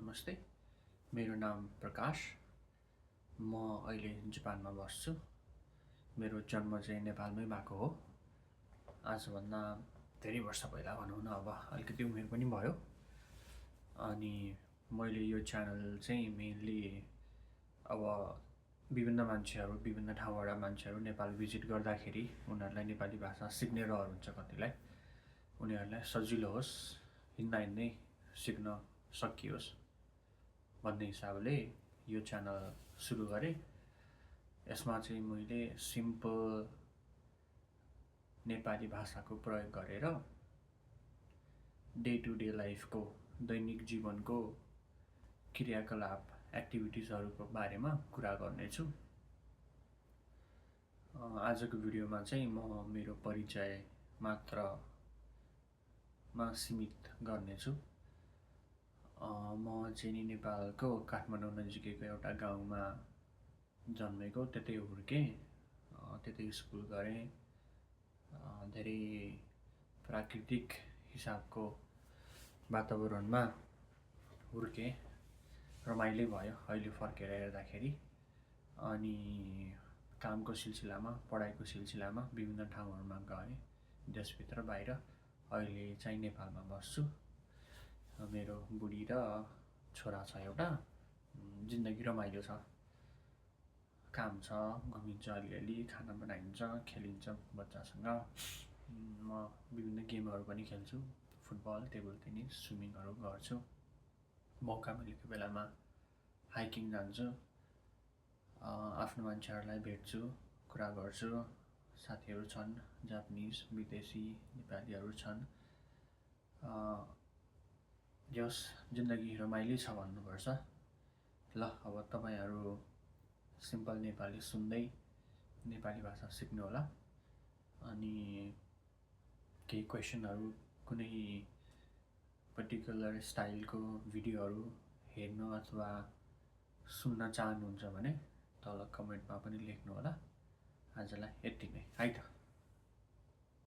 नमस्ते, मेरो नाम प्रकाश। म अहिले जापानमा बस्छु। मेरो जन्म चाहिँ नेपालमै भएको हो। आजभन्दा धेरै वर्ष पहिला भनौँ न, अब अलिकति उमेर पनि भयो। अनि मैले यो च्यानल चाहिँ मेनली अब विभिन्न मान्छेहरू, विभिन्न ठाउँबाट मान्छेहरू नेपाल भिजिट गर्दाखेरि उनीहरूलाई नेपाली भाषा सिक्ने रहर हुन्छ। कतिलाई उनीहरूलाई सजिलो होस्, हिँड्दा हिँड्दै सिक्न सकियोस् भन्ने हिसाबले यो च्यानल सुरु गरेँ। यसमा चाहिँ मैले सिम्पल नेपाली भाषाको प्रयोग गरेर डे टु डे लाइफको, दैनिक जीवनको क्रियाकलाप, एक्टिभिटिजहरूको बारेमा कुरा गर्नेछु। आजको भिडियोमा चाहिँ म मेरो परिचय मात्रमा सीमित गर्नेछु। म चाहिँ नेपालको काठमाडौँ नजिकैको एउटा गाउँमा जन्मेको, त्यतै हुर्केँ, त्यतै स्कुल गरेँ। धेरै प्राकृतिक हिसाबको वातावरणमा हुर्केँ। रमाइलो भयो अहिले फर्केर हेर्दाखेरि। अनि कामको सिलसिलामा, पढाइको सिलसिलामा विभिन्न ठाउँहरूमा गएँ, देशभित्र बाहिर। अहिले चाहिँ नेपालमा बस्छु। मेरो बुढी र छोरा छ एउटा। जिन्दगी रमाइलो छ, काम छ, घुमिन्छ, अलिअलि खाना बनाइन्छ, खेलिन्छ बच्चासँग। म विभिन्न गेमहरू पनि खेल्छु, फुटबल, टेबल टेनिस, स्विमिङहरू गर्छु। मौका मिलेको बेलामा हाइकिङ जान्छु, आफ्नो मान्छेहरूलाई भेट्छु, कुरा गर्छु। साथीहरू छन्, जापानिज, विदेशी, नेपालीहरू छन्। जस जिन्दगी रमाइलो छ भन्नुपर्छ। ल, अब तपाईहरू सिम्पल नेपाली सुन्दै नेपाली भाषा सिक्नु होला। अनि केही क्वेसनहरू, कुनै पर्टिकुलर स्टाइलको भिडियोहरू हेर्न अथवा सुन्न चाहनुहुन्छ भने तल कमेन्टमा पनि लेख्नु होला। आजलाई यति नै, है त।